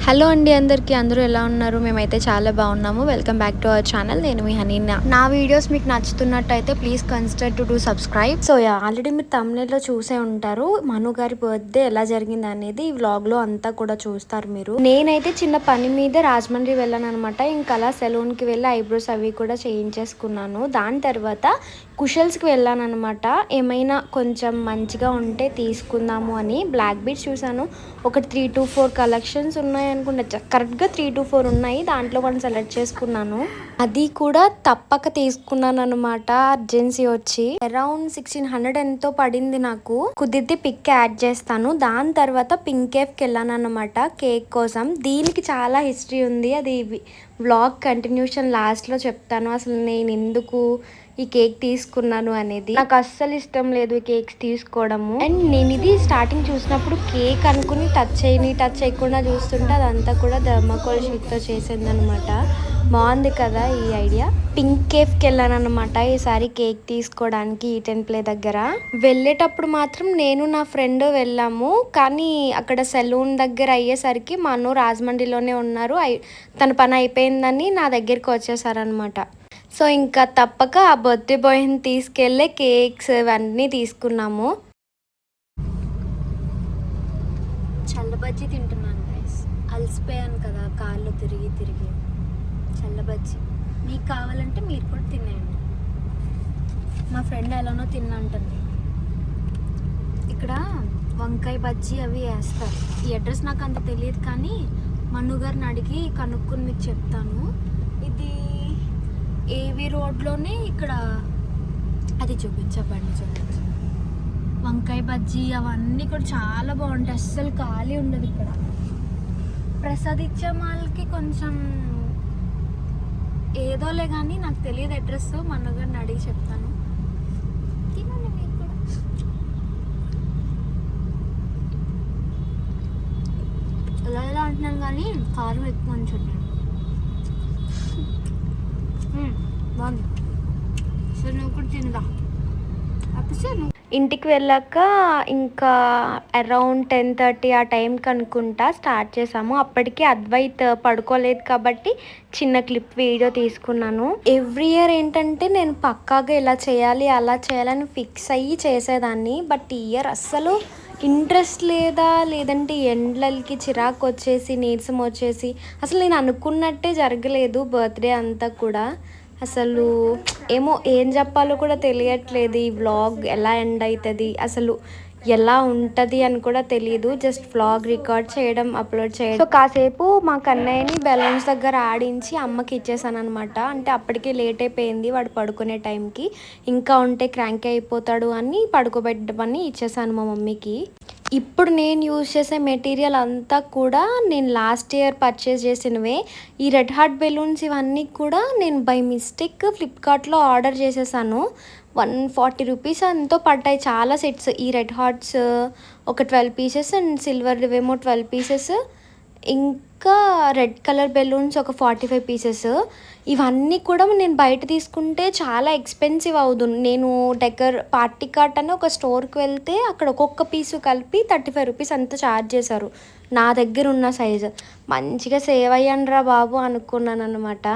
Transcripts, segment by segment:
Hello అండి అందరికీ, అందరూ ఎలా ఉన్నారు? మేమైతే చాలా బాగున్నాము. Welcome back to our channel. నేను మీ హనీనా. నా వీడియోస్ మీకు నచ్చుతున్నట్టయితే please consider to subscribe. So already మీరు తమ్నెల్లో చూసే ఉంటారు మను గారి బర్త్డే ఎలా జరిగింది అనేది. ఈ వ్లాగ్లో అంతా కూడా చూస్తారు మీరు. నేనైతే చిన్న పని మీద రాజమండ్రి వెళ్ళాను అనమాట. ఇంకా అలా సెలూన్కి వెళ్ళి ఐబ్రోస్ అవి కూడా చేయించేసుకున్నాను. దాని తర్వాత కుషల్స్కి వెళ్ళాను అనమాట. ఏమైనా కొంచెం మంచిగా ఉంటే తీసుకుందాము అని. బ్లాక్ బీడ్స్ చూసాను. ఒక 3 to 4 కలెక్షన్స్ ఉన్నాయి అనుకుంటా. కరెక్ట్గా 3 to 4 ఉన్నాయి. దాంట్లో కొన్ని సెలెక్ట్ చేసుకున్నాను. అది కూడా తప్పక తీసుకున్నాను అనమాట. అర్జెన్సీ వచ్చి అరౌండ్ 1600 ఎంతో పడింది నాకు. కుదిరితే పిక్ యాడ్ చేస్తాను. దాని తర్వాత పింక్ కేఫ్కి వెళ్ళాను అనమాట కేక్ కోసం. దీనికి చాలా హిస్టరీ ఉంది. అది వ్లాగ్ కంటిన్యూషన్ లాస్ట్లో చెప్తాను. అసలు నేను ఎందుకు ఈ కేక్ తీసుకున్నాను అనేది. నాకు అస్సలు ఇష్టం లేదు ఈ కేక్స్ తీసుకోవడము. అండ్ నేను ఇది స్టార్టింగ్ చూసినప్పుడు కేక్ అనుకుని టచ్ చేయకుండా చూస్తుంటే అదంతా కూడా థర్మాకోల్ షీట్తో చేసింది అనమాట. బాగుంది కదా ఈ ఐడియా. పింక్ కేఫ్కి వెళ్ళాను అనమాట ఈసారి కేక్ తీసుకోవడానికి ఈట్ అండ్ ప్లే దగ్గర. వెళ్ళేటప్పుడు మాత్రం నేను నా ఫ్రెండ్ వెళ్ళాము. కానీ అక్కడ సెలూన్ దగ్గర అయ్యేసరికి మను రాజమండ్రిలోనే ఉన్నారు. తన పని అయిపోయిందని నా దగ్గరికి వచ్చేసారనమాట. సో ఇంకా తప్పక ఆ బర్త్డే బాయ్ని తీసుకెళ్ళే కేక్స్ ఇవన్నీ తీసుకున్నాము. చల్లబజ్జీ తింటున్నాను గైస్. అలసిపోయాను కదా కాళ్ళు తిరిగి చల్లబజ్జీ. మీకు కావాలంటే మీరు కూడా తినేయండి. మా ఫ్రెండ్ ఎలానో తిన్నంటుంది. ఇక్కడ వంకాయ బజ్జీ అవి వేస్తారు. ఈ అడ్రస్ నాకు అంత తెలియదు కానీ మను గారిని అడిగి కనుక్కొని మీకు చెప్తాను. ఇది ఏవి రోడ్లోనే ఇక్కడ అది చూపించు. వంకాయ బజ్జీ అవన్నీ కూడా చాలా బాగుంటాయి. అస్సలు ఖాళీ ఉండదు ఇక్కడ. ప్రసాద్ ఇచ్చే మాల్కి కొంచెం ఏదోలే కానీ నాకు తెలియదు అడ్రస్. మనుగారిని అడిగి చెప్తాను. తినండి మీకు కూడా. ఎలా అంటున్నాను కానీ కారం ఎక్కువ అని చెప్పాను. బాగుంది. సో నువ్వు కూడా తినదా? ఇంటికి వెళ్ళాక ఇంకా అరౌండ్ 10:30 ఆ టైంకి అనుకుంటా స్టార్ట్ చేసాము. అప్పటికి అద్వైత్ పడుకోలేదు కాబట్టి చిన్న క్లిప్ వీడియో తీసుకున్నాను. ఎవ్రీ ఇయర్ ఏంటంటే నేను పక్కాగా ఇలా చేయాలి అలా చేయాలని ఫిక్స్ అయ్యి చేసేదాన్ని. బట్ ఈ ఇయర్ అస్సలు ఇంట్రెస్ట్ లేదంటే ఎండ్లకి చిరాకు వచ్చేసి నీరసం వచ్చేసి అసలు నేను అనుకున్నట్టే జరగలేదు బర్త్డే అంతా కూడా. అసలు ఏం చెప్పాలో కూడా తెలియట్లేదు. ఈ వ్లాగ్ ఎలా ఎండ్ అవుతుంది, అసలు ఎలా ఉంటుంది అని కూడా తెలియదు. జస్ట్ వ్లాగ్ రికార్డ్ చేయడం, అప్లోడ్ చేయడం. సో కాసేపు మా కన్నయ్యని బెలూన్స్ దగ్గర ఆడించి అమ్మకి ఇచ్చేసాను అనమాట. అంటే అప్పటికే లేట్ అయిపోయింది వాడు పడుకునే టైంకి. ఇంకా ఉంటే క్రాంక్ అయిపోతాడు అని పడుకోబెట్టమని ఇచ్చేసాను మా మమ్మీకి. ఇప్పుడు నేను యూజ్ చేసే మెటీరియల్ అంతా కూడా నేను లాస్ట్ ఇయర్ పర్చేస్ చేసినవే. ఈ రెడ్ హార్ట్ బెలూన్స్ ఇవన్నీ కూడా నేను బై మిస్టేక్ ఫ్లిప్కార్ట్లో ఆర్డర్ చేసేసాను. 140 రూపీస్ ఎంతో పడ్డాయి చాలా సెట్స్. ఈ రెడ్ హార్ట్స్ ఒక 12 పీసెస్ అండ్ సిల్వర్ ఏమో 12 పీసెస్, ఇంకా రెడ్ కలర్ బెలూన్స్ ఒక 45 పీసెస్. ఇవన్నీ కూడా నేను బయట తీసుకుంటే చాలా ఎక్స్పెన్సివ్ అవుతుంది. నేను పార్టీ కార్ట్ అని ఒక స్టోర్కి వెళ్తే అక్కడ ఒక్కొక్క పీసు కలిపి 35 రూపీస్ అంతా ఛార్జ్ చేశారు. నా దగ్గర ఉన్న సైజు మంచిగా సేవ్ అయ్యాను రా బాబు అనుకున్నాను అనమాట.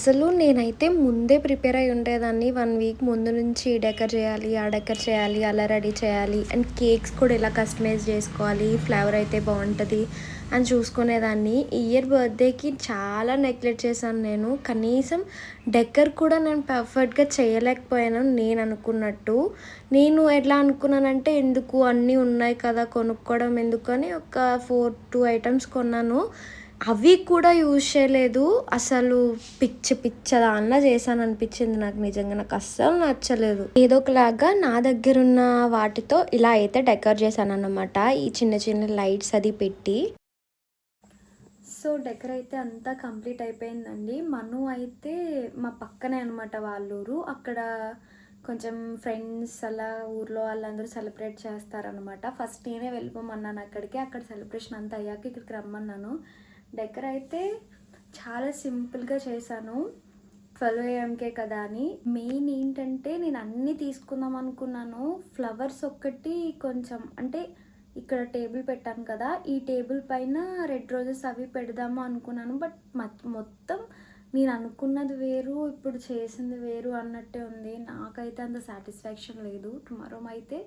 అసలు నేనైతే ముందే ప్రిపేర్ అయి ఉండేదాన్ని. 1 వీక్ ముందు నుంచి డెకర్ చేయాలి, ఆ డెకర్ చేయాలి, అలా రెడీ చేయాలి అండ్ కేక్స్ కూడా ఎలా కస్టమైజ్ చేసుకోవాలి, ఫ్లేవర్ అయితే బాగుంటుంది అని చూసుకునేదాన్ని. ఈ ఇయర్ బర్త్డేకి చాలా నెగ్లెక్ట్ చేశాను నేను. కనీసం డెకర్ కూడా నేను పర్ఫెక్ట్గా చేయలేకపోయాను నేను అనుకున్నట్టు. నేను ఎట్లా అనుకున్నానంటే ఎందుకు అన్నీ ఉన్నాయి కదా కొనుక్కోవడం ఎందుకు అని ఒక 2 ఐటమ్స్ కొన్నాను. అవి కూడా యూజ్ చేయలేదు. అసలు పిచ్చదాన్లా చేశాను అనిపించింది నాకు. నిజంగా నాకు అస్సలు నచ్చలేదు. ఏదో ఒకలాగా నా దగ్గర ఉన్న వాటితో ఇలా అయితే డెకర్ చేశాను అన్నమాట. ఈ చిన్న చిన్న లైట్స్ అది పెట్టి. సో డెకర్ అయితే అంతా కంప్లీట్ అయిపోయిందండి. మను అయితే మా పక్కనే అనమాట వాళ్ళ ఊరు. అక్కడ కొంచెం ఫ్రెండ్స్ అలా ఊర్లో వాళ్ళందరూ సెలబ్రేట్ చేస్తారనమాట. ఫస్ట్ నేనే వెళ్ళిపోమన్నాను అక్కడికి. అక్కడ సెలబ్రేషన్ అంతా అయ్యాక ఇక్కడికి రమ్మన్నాను. డెకర్ అయితే చాలా సింపుల్గా చేశాను. 12 AM కదా అని. మెయిన్ ఏంటంటే నేను అన్నీ తీసుకుందాం అనుకున్నాను. ఫ్లవర్స్ ఒక్కటి కొంచెం అంటే ఇక్కడ టేబుల్ పెట్టాను కదా, ఈ టేబుల్ పైన రెడ్ రోజెస్ అవి పెడదాము అనుకున్నాను. బట్ మొత్తం నేను అనుకున్నది వేరు, ఇప్పుడు చేసింది వేరు అన్నట్టే ఉంది. నాకైతే అంత సాటిస్ఫాక్షన్ లేదు. టుమారో అయితే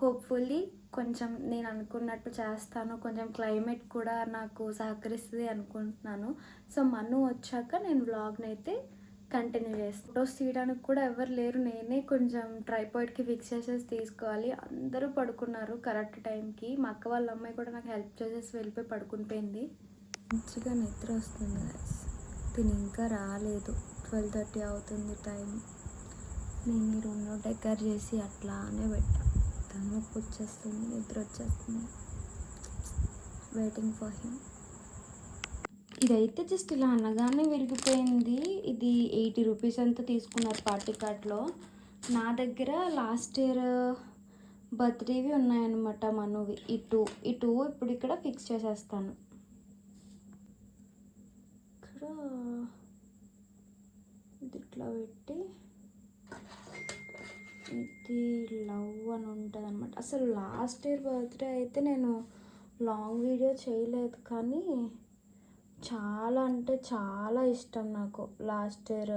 హోప్ఫుల్లీ కొంచెం నేను అనుకున్నట్టు చేస్తాను. కొంచెం క్లైమేట్ కూడా నాకు సహకరిస్తుంది అనుకుంటున్నాను. సో మను వచ్చాక నేను వ్లాగ్ని అయితే కంటిన్యూ చేస్తాను. ఫొటోస్ తీయడానికి కూడా ఎవరు లేరు. నేనే కొంచెం ట్రైపాడ్కి ఫిక్స్ చేసేసి తీసుకోవాలి. అందరూ పడుకున్నారు కరెక్ట్ టైంకి. మా అక్క వాళ్ళ అమ్మాయి కూడా నాకు హెల్ప్ చేసేసి వెళ్ళిపోయి పడుకునిపోయింది. మంచిగా నిద్ర వస్తుంది గైస్. తిని ఇంకా రాలేదు. 12:30 అవుతుంది టైం. నేను ఈ రూమ్లో డెకర్ చేసి అట్లానే పెట్టా. తలనొప్పి వచ్చేస్తుంది, నిద్ర వచ్చేస్తుంది. Waiting for him. ఇదైతే జస్ట్ ఇలా అనగానే విరిగిపోయింది. ఇది 80 రూపీస్ అంతా తీసుకున్నారు పార్టీ కార్ట్లో. నా దగ్గర లాస్ట్ ఇయర్ బర్త్డేవి ఉన్నాయన్నమాట మనవి. ఈ టూ ఇప్పుడు ఇక్కడ ఫిక్స్ చేసేస్తాను. ఇక్కడ ఇది ఇట్లా పెట్టి ఇది లవ్ అని ఉంటుంది అనమాట. అసలు లాస్ట్ ఇయర్ బర్త్డే అయితే నేను లాంగ్ వీడియో చేయలేదు, కానీ చాలా అంటే చాలా ఇష్టం నాకు లాస్ట్ ఇయర్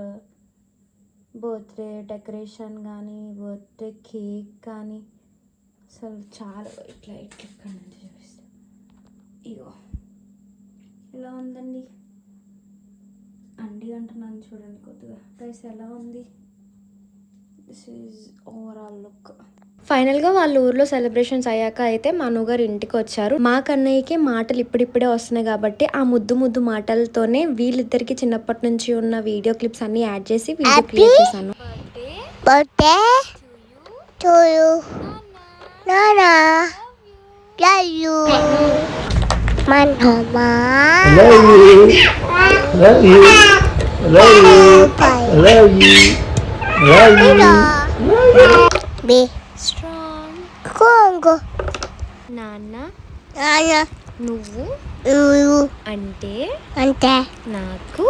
బర్త్డే డెకరేషన్ కానీ బర్త్డే కేక్ కానీ అసలు చాలా. ఇట్లా ఇక్కడ నుంచి చూపిస్తా. ఇగో ఎలా ఉందండి అంటున్నాను చూడండి కొద్దిగా గైస్. ఎలా ఉంది? This is overall look. ఫైనల్గా వాళ్ళ ఊర్లో సెలబ్రేషన్స్ అయ్యాక అయితే మను గారు ఇంటికి వచ్చారు. మా కన్నయ్యకి మాటలు ఇప్పుడిప్పుడే వస్తున్నాయి కాబట్టి ఆ ముద్దు మాటలతోనే వీళ్ళిద్దరికి చిన్నప్పటి నుంచి ఉన్న వీడియో క్లిప్స్ అన్ని యాడ్ చేసి వీడియో క్రియేట్ చేశాను. బర్త్డే టు యు నానా, లవ్ యు మనమ్మా, love you love you love you love you love you be strong కొంగో నాన్న. నువ్వు అంటే నాకు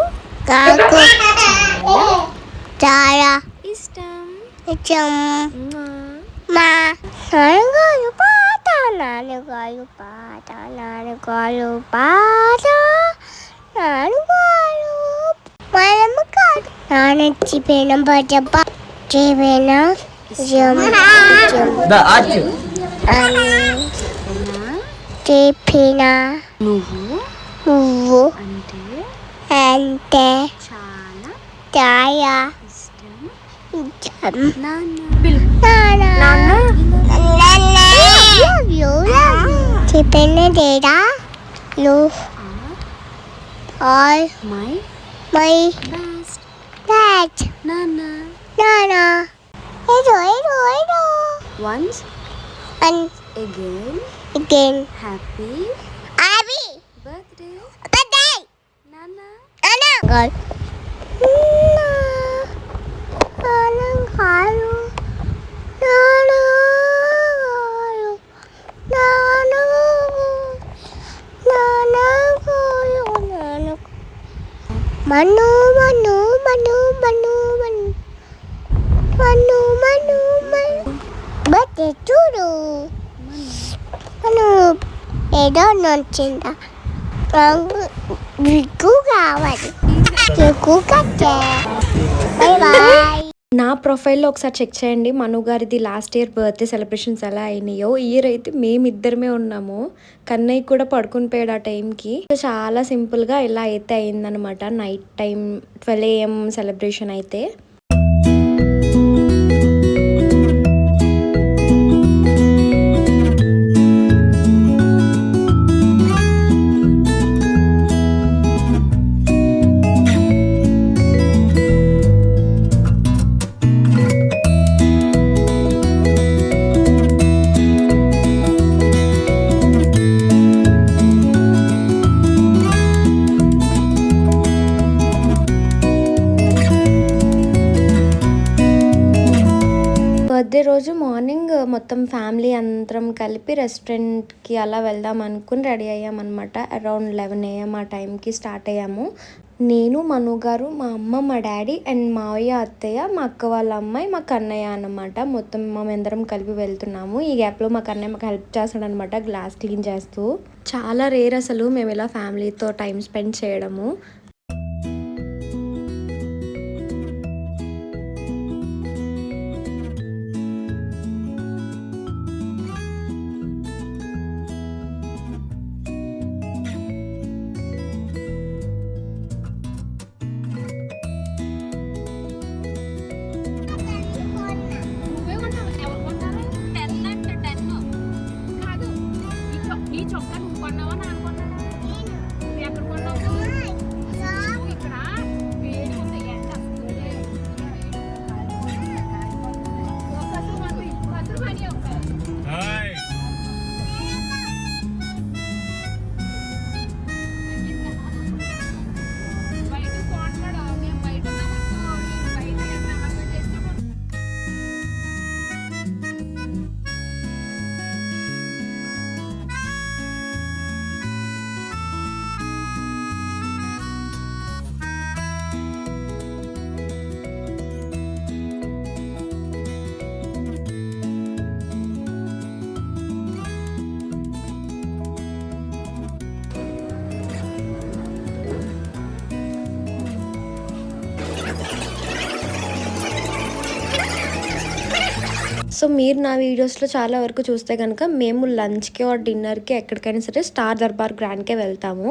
చాలా ఇష్టం. నాన్నగారు పాట నాన్నగారు పాట నాన్నగారు పాట నాన్నగారు మనమ్మ కాదు నాన్న చిపేన బజబ్బ చిపేన చెప్పిన నువ్వు అంటే చాలా ఇష్టం. చెప్పిన డేటా నువ్వు ఆల్ మై బెస్ట్ నానా. Once and again happy birthday Nana. God Manu birthday to you. Manu ఏదో నొచ్చిందా? విగ్గు కావాలి. నా ప్రొఫైల్లో ఒకసారి చెక్ చేయండి మను గారిది లాస్ట్ ఇయర్ బర్త్డే సెలబ్రేషన్స్ ఎలా అయినాయో. ఇయర్ అయితే మేమిద్దరమే ఉన్నాము, కన్నయ్య కూడా పడుకుని పోయాడు ఆ టైంకి. చాలా సింపుల్గా ఇలా అయితే అయిందనమాట. నైట్ టైం 12 AM సెలబ్రేషన్ అయితే. బర్త్డే రోజు మార్నింగ్ మొత్తం ఫ్యామిలీ అందరం కలిపి రెస్టారెంట్కి అలా వెళ్దాం అనుకుని రెడీ అయ్యామన్నమాట. అరౌండ్ 11 AM ఆ టైంకి స్టార్ట్ అయ్యాము. నేను, మను గారు, మా అమ్మ, మా డాడీ అండ్ మావయ్య, అత్తయ్య, మా అక్క వాళ్ళ అమ్మాయి, మా కన్నయ్య అన్నమాట. మొత్తం మేమందరం కలిపి వెళ్తున్నాము. ఈ గ్యాప్లో మా కన్నయ్య మాకు హెల్ప్ చేస్తాడనమాట గ్లాస్ క్లీన్ చేస్తూ. చాలా రేర్ అసలు మేము ఇలా ఫ్యామిలీతో టైం స్పెండ్ చేయడము. సో మీరు నా వీడియోస్లో చాలా వరకు చూస్తే కనుక మేము లంచ్కి ఆర్ డిన్నర్కి ఎక్కడికైనా సరే స్టార్ దర్బార్ గ్రాండ్కే వెళ్తాము.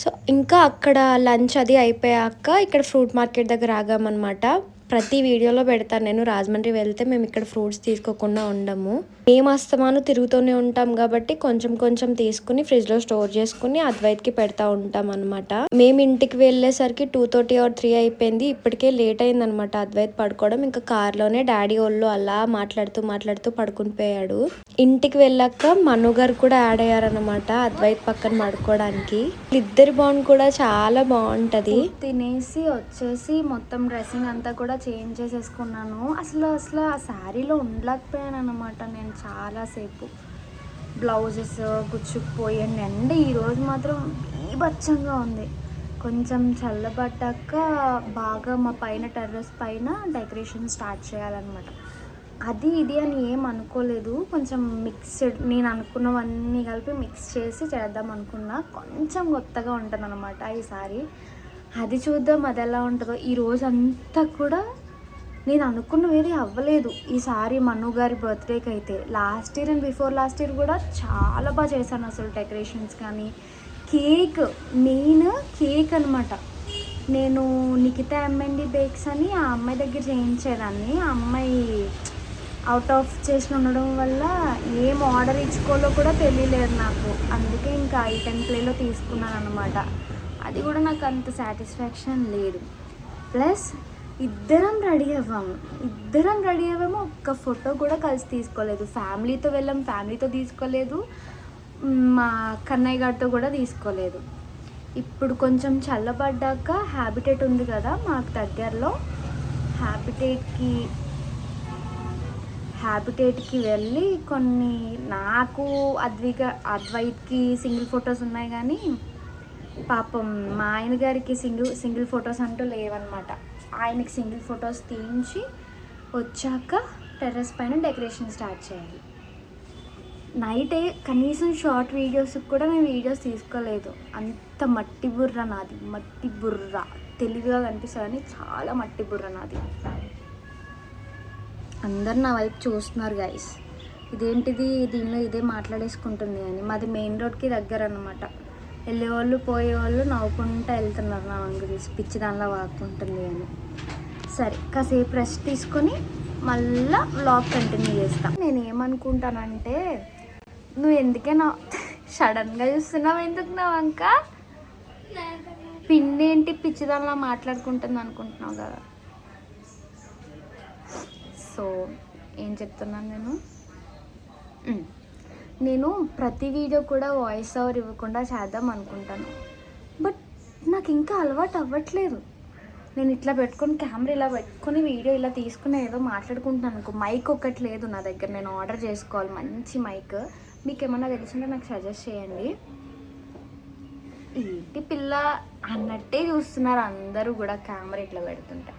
సో ఇంకా అక్కడ లంచ్ అది అయిపోయాక ఇక్కడ ఫ్రూట్ మార్కెట్ దగ్గర ఆగామన్నమాట. ప్రతి వీడియోలో పెడతాను నేను. రాజమండ్రి వెళ్తే మేము ఇక్కడ ఫ్రూట్స్ తీసుకోకుండా ఉండము. మేము అస్తమాను తిరుగుతూనే ఉంటాం కాబట్టి కొంచెం కొంచెం తీసుకుని ఫ్రిడ్జ్లో స్టోర్ చేసుకుని అద్వైత్కి పెడతా ఉంటాం అనమాట. మేము ఇంటికి వెళ్ళేసరికి 2:30 or 3 అయిపోయింది. ఇప్పటికే లేట్ అయిందనమాట అద్వైత్ పడుకోవడం. ఇంకా కార్లోనే డాడీ వాళ్ళు అలా మాట్లాడుతూ పడుకుని పోయాడు. ఇంటికి వెళ్ళాక మను గారు కూడా యాడ్ అయ్యారనమాట అద్వైత్ పక్కన పడుకోవడానికి. ఇద్దరి బాండ్ కూడా చాలా బాగుంటది. తినేసి వచ్చేసి మొత్తం డ్రెస్సింగ్ అంతా కూడా చేంజ్ చేసేసుకున్నాను. అసలు ఆ శారీలో ఉండలేకపోయాను అనమాట. నేను చాలాసేపు బ్లౌజెస్ గుచ్చుకుపోయాను. అండ్ ఈరోజు మాత్రం బీభత్సంగా ఉంది. కొంచెం చల్లబడ్డాక బాగా మా పైన టెర్రస్ పైన డెకరేషన్ స్టార్ట్ చేయాలన్నమాట. అది ఇది అని ఏం అనుకోలేదు. కొంచెం మిక్స్డ్, నేను అనుకున్నవన్నీ కలిపి మిక్స్ చేసి చేద్దాం అనుకున్నా. కొంచెం కొత్తగా ఉంటుంది అనమాట ఈసారి. అది చూద్దాం అది ఎలా ఉంటుందో. ఈరోజు అంతా కూడా నేను అనుకున్నవేది అవ్వలేదు ఈసారి మను గారి బర్త్డేకి అయితే. Last year and before last year కూడా చాలా బాగా చేశాను అసలు డెకరేషన్స్ కానీ. కేక్, మెయిన్ కేక్ అనమాట. నేను నిఖితా ఎంఎండి బేక్స్ అని ఆ అమ్మాయి దగ్గర చేయించేదాన్ని. ఆ అమ్మాయి అవుట్ ఆఫ్ చేసి ఉండడం వల్ల ఏం ఆర్డర్ ఇచ్చుకోలో కూడా తెలియలేదు నాకు. అందుకే ఇంకా ఐటెం ప్లేలో తీసుకున్నాను అనమాట. అది కూడా నాకు అంత సాటిస్ఫాక్షన్ లేదు. ప్లస్ ఇద్దరం రెడీ అవ్వాము. ఒక్క ఫోటో కూడా కలిసి తీసుకోలేదు. ఫ్యామిలీతో వెళ్ళాం, ఫ్యామిలీతో తీసుకోలేదు. మా కన్నయ్య గారితో కూడా తీసుకోలేదు. ఇప్పుడు కొంచెం చల్లబడ్డాక హ్యాబిటేట్ ఉంది కదా మాకు దగ్గరలో, హ్యాబిటేట్కి వెళ్ళి కొన్ని నాకు అద్వైత్కి సింగిల్ ఫొటోస్ ఉన్నాయి కానీ పాపం మా ఆయన గారికి సింగిల్ ఫొటోస్ అంటూ లేవన్నమాట. ఆయనకి సింగిల్ ఫొటోస్ తీయించి వచ్చాక టెర్రస్ పైన డెకరేషన్ స్టార్ట్ చేయాలి. నైటే కనీసం షార్ట్ వీడియోస్కి కూడా నేను వీడియోస్ తీసుకోలేదు. అంత మట్టి బుర్ర నాది, మట్టి బుర్ర. తెలివిగా కనిపిస్తుంది కానీ చాలా మట్టి బుర్ర నాది. అందరు నా వైపు చూస్తున్నారు గైస్, ఇదేంటిది దీనిలో ఇదే మాట్లాడేసుకుంటుంది అని. మాది మెయిన్ రోడ్కి దగ్గర అనమాట. వెళ్ళేవాళ్ళు పోయేవాళ్ళు నవ్వుకుంటూ వెళ్తున్నారు నా వంగు తీసి, పిచ్చి దానిలో వాక్కుంటుంది అని. సరే కాసేపు రెస్ట్ తీసుకొని మళ్ళీ వ్లాగ్ కంటిన్యూ చేస్తాను. నేను ఏమనుకుంటానంటే, నువ్వు ఎందుకే నా సడన్గా చూస్తున్నావు, ఎందుకు నా వంక పిండి ఏంటి పిచ్చిదానిలా మాట్లాడుకుంటుంది అనుకుంటున్నావు కదా. సో ఏం చెప్తున్నాను నేను ప్రతి వీడియో కూడా వాయిస్ ఓవర్ ఇవ్వకుండా చేద్దాం అనుకుంటాను. బట్ నాకు ఇంకా అలవాటు అవ్వట్లేదు. నేను ఇట్లా పెట్టుకొని కెమెరా ఇలా పెట్టుకొని వీడియో ఇలా తీసుకుని ఏదో మాట్లాడుకుంటున్నాను అనుకో. మైక్ ఒకటి లేదు నా దగ్గర, నేను ఆర్డర్ చేసుకోవాలి మంచి మైక్. మీకు ఏమన్నా తెలిసింటే నాకు సజెస్ట్ చేయండి. ఏంటి పిల్ల అన్నట్టే చూస్తున్నారు అందరూ కూడా కెమెరా ఇట్లా పెడుతుంటే.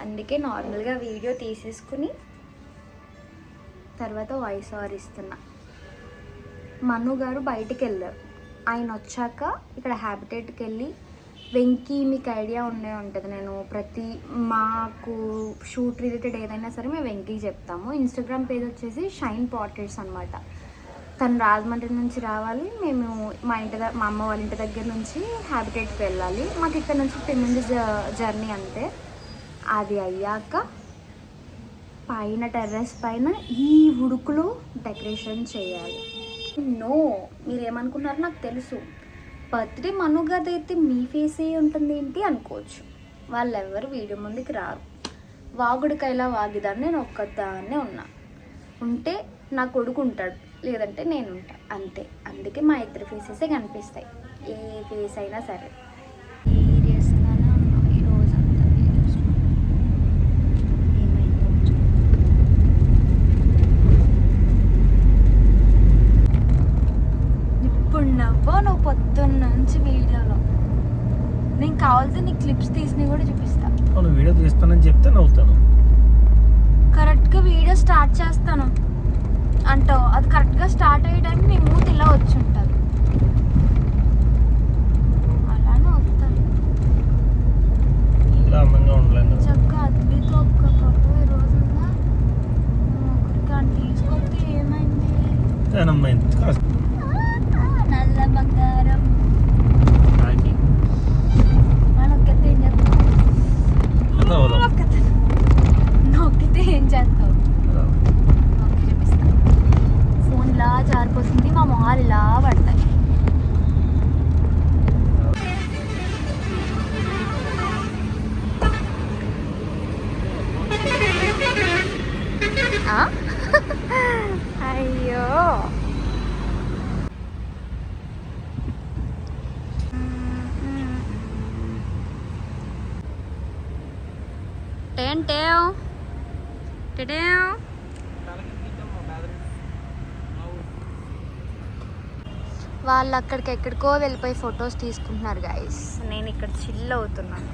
అందుకే నార్మల్గా వీడియో తీసేసుకుని తర్వాత వాయిస్ ఓవర్ ఇస్తున్నా. మను గారు బయటికి వెళ్ళారు. ఆయన వచ్చాక ఇక్కడ హ్యాబిటేట్కి వెళ్ళి వెంకీ, మీకు ఐడియా ఉండే ఉంటుంది, నేను ప్రతి మాకు షూట్ రిలేటెడ్ ఏదైనా సరే మేము వెంకీకి చెప్తాము. ఇన్స్టాగ్రామ్ పేజ్ వచ్చేసి షైన్ పోర్ట్రేట్స్ అనమాట. తను రాజమండ్రి నుంచి రావాలి, మేము మా అమ్మ వాళ్ళ ఇంటి దగ్గర నుంచి హ్యాబిటేట్కి వెళ్ళాలి. మాకు ఇక్కడ నుంచి 10 minutes జర్నీ అంతే. అది అయ్యాక పైన టెర్రస్ పైన ఈ ఉడుకులో డెకరేషన్ చేయాలి. నో, మీరేమనుకున్నారు నాకు తెలుసు. బర్త్డే మనుగదైతే మీ ఫేసే ఉంటుంది ఏంటి అనుకోవచ్చు. వాళ్ళెవ్వరు వీడియో ముందుకు రారు. వాగుడికైలా వాగిదాన్ని నేను ఒక్కదాన్నే ఉన్నా. ఉంటే నా కొడుకు ఉంటాడు, లేదంటే నేను ఉంటా అంతే. అందుకే మా ఇద్దరు ఫేసెసే కనిపిస్తాయి, ఏ ఫేస్ అయినా సరే. సీరియస్గానే ఉన్నాం ఈరోజు అంతా. ఏమైందో ఇప్పుడు నువ్వు పొద్దున్న నుంచి వీడియోలో నేను కావాల్సి నీ క్లిప్స్ తీసినవి కూడా చూపిస్తాను. వీడియో తీస్తానని చెప్తే నవ్వుతాను. కరెక్ట్గా వీడియో స్టార్ట్ చేస్తాను అంటావు, అది కరెక్ట్గా స్టార్ట్ అయ్యే టైం నీ మూతి ఇలా వచ్చి ఉంటుంది. అలానే వస్తుంది. చక్కగా అద్భుతం ఒక్క ఫోటో ఈరోజు ఉందా. ఒకరికి అని తీసుకొస్తే ఏమైంది. నల్ల బంగారం నొక్కితే ఏం చేస్తావు? నొక్కితే ఏం చేస్తావు? ఇలా జారిపోతుంది, మా మొహాలు ఇలా పడతాయి. అయ్యో వాళ్ళు అక్కడికి ఎక్కడికో వెళ్ళిపోయి ఫొటోస్ తీసుకుంటున్నారు గైస్. నేను ఇక్కడ చిల్ అవుతున్నాను.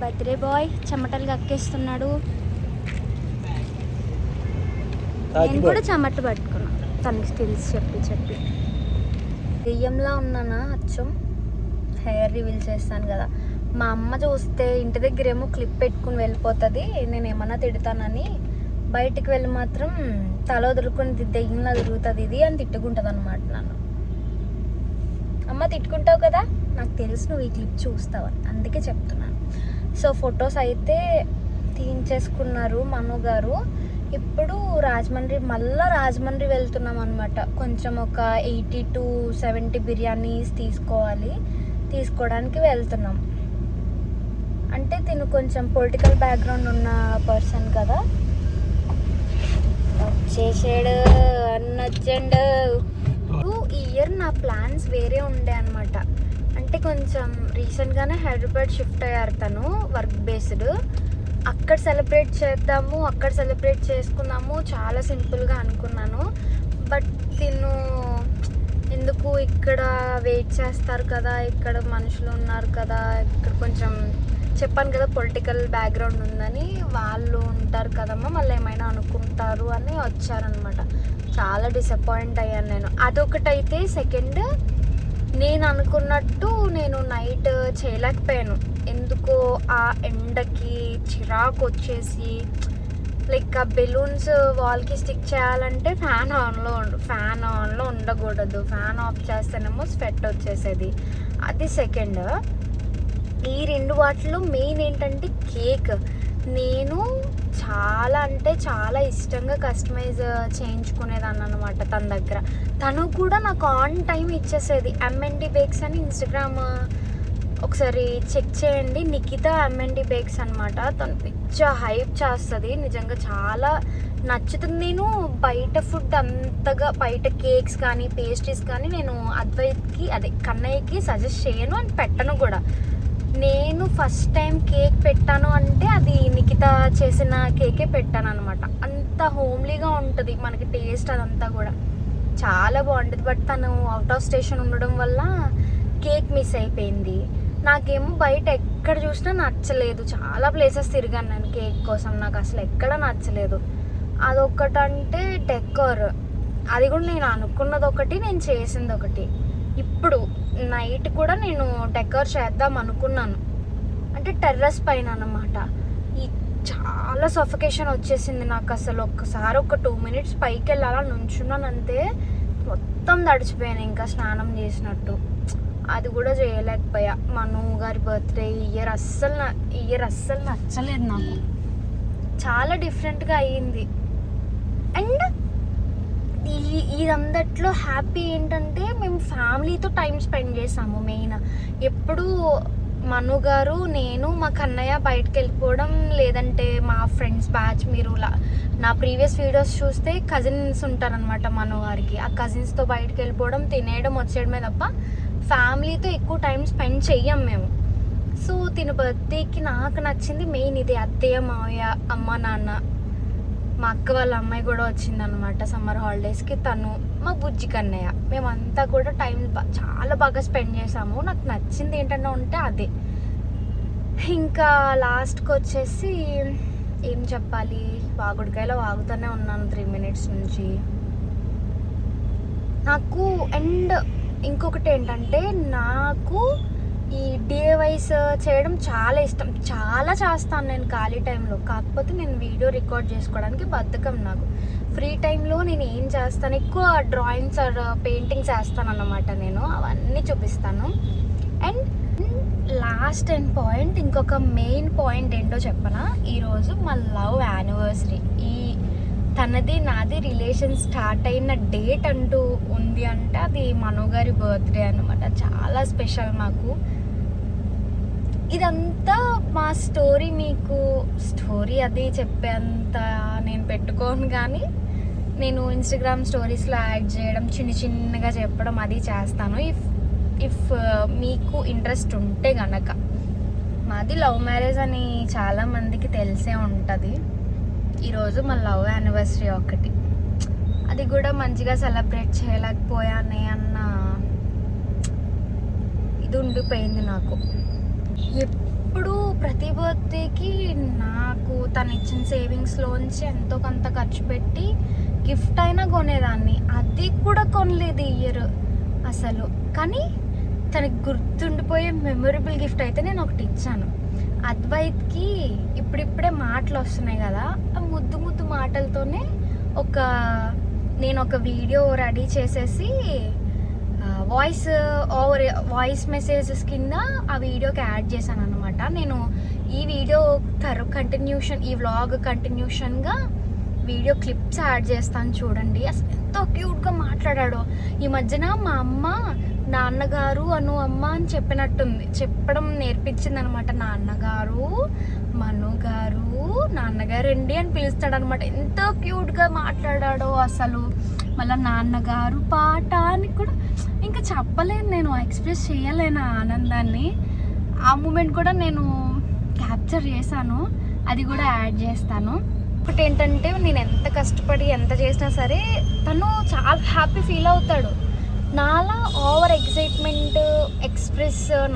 బర్త్డే బాయ్ చెమటలు కక్కేస్తున్నాడు. నేను కూడా చెమట పట్టుకున్నా తనకి స్కిల్స్ చెప్పి. దెయ్యంలా ఉన్నానా అచ్చం. హెయిర్ రివీల్ చేస్తాను కదా, మా అమ్మ చూస్తే ఇంటి దగ్గర ఏమో క్లిప్ పెట్టుకుని వెళ్ళిపోతుంది, నేను ఏమన్నా తిడతానని. బయటికి వెళ్ళి మాత్రం తల వదులుకొని దెయ్యంలా తిరుగుతుంది ఇది అని తిట్టుకుంటుంది అనమాట నన్ను. అమ్మ తిట్టుకుంటావు కదా, నాకు తెలుసు నువ్వు ఈ క్లిప్ చూస్తావని, అందుకే చెప్తున్నాను. సో ఫొటోస్ అయితే తీయించేసుకున్నారు మను గారు. ఇప్పుడు మళ్ళీ రాజమండ్రి వెళ్తున్నాం అనమాట. కొంచెం ఒక 80 to 70 బిర్యానీస్ తీసుకోవడానికి వెళ్తున్నాం. అంటే తిను కొంచెం పొలిటికల్ బ్యాక్గ్రౌండ్ ఉన్న పర్సన్ కదా. వచ్చేసాడు అన్నొచ్చండు. ఈ ఇయర్ నా ప్లాన్స్ వేరే ఉండే అనమాట. అంటే కొంచెం రీసెంట్గానే హైదరాబాద్ షిఫ్ట్ అయ్యారు తను, వర్క్ బేస్డ్. అక్కడ సెలబ్రేట్ చేసుకుందాము చాలా సింపుల్గా అనుకున్నాను. బట్ తిను ఎందుకు ఇక్కడ వెయిట్ చేస్తారు కదా, ఇక్కడ మనుషులు ఉన్నారు కదా, ఇక్కడ కొంచెం చెప్పాను కదా పొలిటికల్ బ్యాక్గ్రౌండ్ ఉందని, వాళ్ళు ఉంటారు కదమ్మా మళ్ళీ ఏమైనా అనుకుంటారు అని వచ్చారనమాట. చాలా డిసప్పాయింట్ అయ్యాను నేను. అదొకటైతే సెకండ్, నేను అనుకున్నట్టు నేను నైట్ చేయలేకపోయాను. ఎందుకో ఆ ఎండకి చిరాకు వచ్చేసి, లైక్ ఆ బెలూన్స్ వాల్కి స్టిక్ చేయాలంటే ఫ్యాన్ ఆన్లో ఉండకూడదు, ఫ్యాన్ ఆఫ్ చేస్తేనేమో స్వెట్ వచ్చేసేది. అది సెకండ్. ఈ 2 వాటిలో మెయిన్ ఏంటంటే కేక్. నేను చాలా అంటే చాలా ఇష్టంగా కస్టమైజ్ చేయించుకునేదాన్ని అనమాట తన దగ్గర. తను కూడా నాకు ఆన్ టైం ఇచ్చేసేది. M&D బేక్స్ అని ఇన్స్టాగ్రామ్ ఒకసారి చెక్ చేయండి, నిఖితా M&D బేక్స్ అనమాట. తను పిచ్చ హైప్ చేస్తుంది, నిజంగా చాలా నచ్చుతుంది. నేను బయట ఫుడ్ అంతగా, బయట కేక్స్ కానీ పేస్ట్రీస్ కానీ నేను అద్వైత్కి కన్నయ్యకి సజెస్ట్ చేయను అని పెట్టను కూడా. నేను ఫస్ట్ టైం కేక్ పెట్టాను అంటే అది నిఖితా చేసిన కేకే పెట్టాను అనమాట. అంత హోమ్లీగా ఉంటుంది మనకి టేస్ట్, అదంతా కూడా చాలా బాగుంటుంది. బట్ తను అవుట్ ఆఫ్ స్టేషన్ ఉండడం వల్ల కేక్ మిస్ అయిపోయింది. నాకేమో బయట ఎక్కడ చూసినా నచ్చలేదు. చాలా ప్లేసెస్ తిరిగాను నేను కేక్ కోసం, నాకు అసలు ఎక్కడ నచ్చలేదు. అదొకటంటే డెకోర్, అది కూడా నేను అనుకున్నది ఒకటి, నేను చేసింది ఒకటి. ఇప్పుడు నైట్ కూడా నేను డెకోర్ చేద్దాం అనుకున్నాను, అంటే టెర్రస్ పైన అన్నమాట. ఈ చాలా సఫికేషన్ వచ్చేసింది నాకు అసలు. ఒక్కసారి ఒక 2 minutes పైకి వెళ్ళాలా నుంచున్నాను అంతే, మొత్తం తడిచిపోయాను ఇంకా స్నానం చేసినట్టు. అది కూడా చేయలేకపోయా. మను గారి బర్త్డే ఇయర్ అస్సలు నచ్చలేదు నాకు. చాలా డిఫరెంట్గా అయ్యింది. అండ్ ఇదందట్లో హ్యాపీ ఏంటంటే మేము ఫ్యామిలీతో టైం స్పెండ్ చేసాము. మెయిన్ ఎప్పుడు మను గారు, నేను, మా కన్నయ్య బయటకు వెళ్ళిపోవడం, లేదంటే మా ఫ్రెండ్స్ బ్యాచ్, మీరు నా ప్రీవియస్ వీడియోస్ చూస్తే కజిన్స్ ఉంటారనమాట మను గారికి. ఆ కజిన్స్తో బయటకు వెళ్ళిపోవడం, తినేయడం, వచ్చేయడమే తప్ప ఫ్యామిలీతో ఎక్కువ టైం స్పెండ్ చెయ్యం మేము. సో తిన బర్త్డేకి నాకు నచ్చింది మెయిన్ ఇది. అత్తయ్య, మావయ్య, అమ్మ, నాన్న, మా అక్క వాళ్ళ అమ్మాయి కూడా వచ్చిందనమాట సమ్మర్ హాలిడేస్కి. తను, మా బుజ్జి కన్నయ్య, మేమంతా కూడా టైం చాలా బాగా స్పెండ్ చేసాము. నాకు నచ్చింది ఏంటంటే ఉంటే అదే. ఇంకా లాస్ట్కి వచ్చేసి ఏం చెప్పాలి, వాగుడికాయలో వాగుతూనే ఉన్నాను 3 minutes నుంచి నాకు. అండ్ ఇంకొకటి ఏంటంటే, నాకు ఈ DIYs చేయడం చాలా ఇష్టం. చాలా చేస్తాను నేను ఖాళీ టైంలో. కాకపోతే నేను వీడియో రికార్డ్ చేసుకోవడానికి బద్ధకం నాకు. ఫ్రీ టైంలో నేను ఏం చేస్తాను, ఎక్కువ డ్రాయింగ్స్ ఆర్ పెయింటింగ్స్ వేస్తాను అన్నమాట. నేను అవన్నీ చూపిస్తాను. అండ్ లాస్ట్ అండ్ పాయింట్, ఇంకొక మెయిన్ పాయింట్ ఏంటో చెప్పనా, ఈరోజు మా లవ్ యానివర్సరీ. తనది నాది రిలేషన్ స్టార్ట్ అయిన డేట్ అంటూ ఉంది అంటే అది మను గారి బర్త్డే అనమాట. చాలా స్పెషల్ మాకు. ఇదంతా మా స్టోరీ, మీకు స్టోరీ అది చెప్పేంత నేను పెట్టుకోను, కానీ నేను ఇన్స్టాగ్రామ్ స్టోరీస్లో యాడ్ చేయడం, చిన్నగా చెప్పడం అది చేస్తాను. ఇఫ్ మీకు ఇంట్రెస్ట్ ఉంటే గనక. మాది లవ్ మ్యారేజ్ అని చాలామందికి తెలిసే ఉంటుంది. ఈరోజు మా లవ్ యానివర్సరీ ఒకటి, అది కూడా మంచిగా సెలబ్రేట్ చేయలేకపోయానే అన్న ఇది ఉండిపోయింది నాకు. ఎప్పుడు ప్రతి బర్త్డేకి నాకు తను ఇచ్చిన సేవింగ్స్లోంచి ఎంతో కొంత ఖర్చు పెట్టి గిఫ్ట్ అయినా కొనేదాన్ని. అది కూడా కొనలేదు ఈ ఇయర్ అసలు. కానీ తనకి గుర్తుండిపోయే మెమొరబుల్ గిఫ్ట్ అయితే నేను ఒకటి ఇచ్చాను. అద్వైత్కి ఇప్పుడిప్పుడే మాటలు వస్తున్నాయి కదా, ఆ ముద్దు మాటలతోనే నేను ఒక వీడియో రెడీ చేసేసి వాయిస్ మెసేజెస్ కింద ఆ వీడియోకి యాడ్ చేశాను అనమాట. నేను ఈ వీడియో కంటిన్యూషన్, ఈ వ్లాగ్ కంటిన్యూషన్గా వీడియో క్లిప్స్ యాడ్ చేస్తాను చూడండి. అసలు ఎంతో క్యూట్గా మాట్లాడాడో. ఈ మధ్యన మా అమ్మ నాన్నగారు అమ్మ అని చెప్పడం నేర్పించింది అనమాట. నాన్నగారు, మను గారు, నాన్నగారండి అని పిలుస్తాడనమాట. ఎంతో క్యూట్గా మాట్లాడాడో అసలు. మళ్ళీ నాన్నగారు పాట అని కూడా ఇంకా చెప్పలేను, నేను ఎక్స్ప్రెస్ చేయలేను ఆ ఆనందాన్ని. ఆ మూమెంట్ కూడా నేను క్యాప్చర్ చేశాను, అది కూడా యాడ్ చేస్తాను. ఒకటి ఏంటంటే, నేను ఎంత కష్టపడి ఎంత చేసినా సరే తను చాలా హ్యాపీ ఫీల్ అవుతాడు. నాలా ఓవర్ ఎక్సైట్మెంట్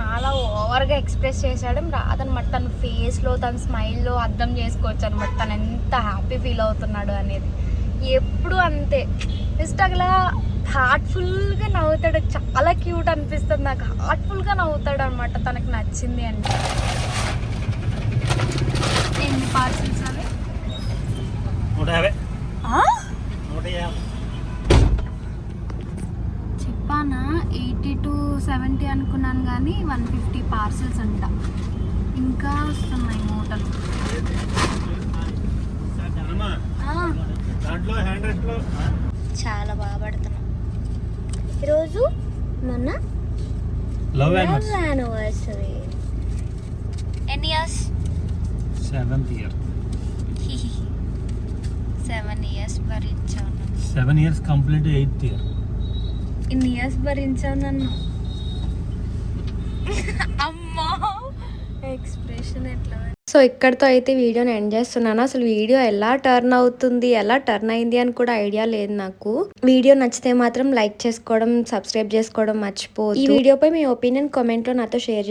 నాలా ఓవర్గా ఎక్స్ప్రెస్ చేయడం రాదనమాట. తన ఫేస్లో తన స్మైల్లో అర్థం చేసుకోవచ్చు అనమాట తను ఎంత హ్యాపీ ఫీల్ అవుతున్నాడు అనేది. ఎప్పుడు అంతే జస్ట్ అలా హార్ట్ఫుల్గా నవ్వుతాడు. చాలా క్యూట్ అనిపిస్తుంది నాకు. హార్ట్ఫుల్గా నవ్వుతాడు అనమాట తనకు నచ్చింది అంటే. ఎన్ని పార్సల్స్ అవి? 150. 150. చెప్పానా 80 to 70 అనుకున్నాను కానీ 150 పార్సల్స్ అంట. ఇంకా వస్తున్నాయి మూటలు. చాలా బాగా పడుతున్నాం. ఈరోజు మొన్న లవ్ యానివర్సరీ. ఎన్ని years? 7th year. 7 years భరించాను. 7 years complete 8th year. ఇన్ని ఇయర్స్ భరించావు నన్ను. అమ్మా ఎక్స్ప్రెషన్ ఎట్లా. సో ఇక్కడితో అయితే వీడియోని ఎండ్ చేస్తున్నాను. అసలు వీడియో ఎలా టర్న్ అవుతుంది, ఎలా టర్న్ అయింది అని కూడా ఐడియా లేదు నాకు. వీడియో నచ్చితే మాత్రం లైక్ చేసుకోవడం, సబ్స్క్రైబ్ చేసుకోవడం మర్చిపోవద్దు. ఈ వీడియోపై మీ ఒపీనియన్ కామెంట్లో నాతో షేర్ చేసి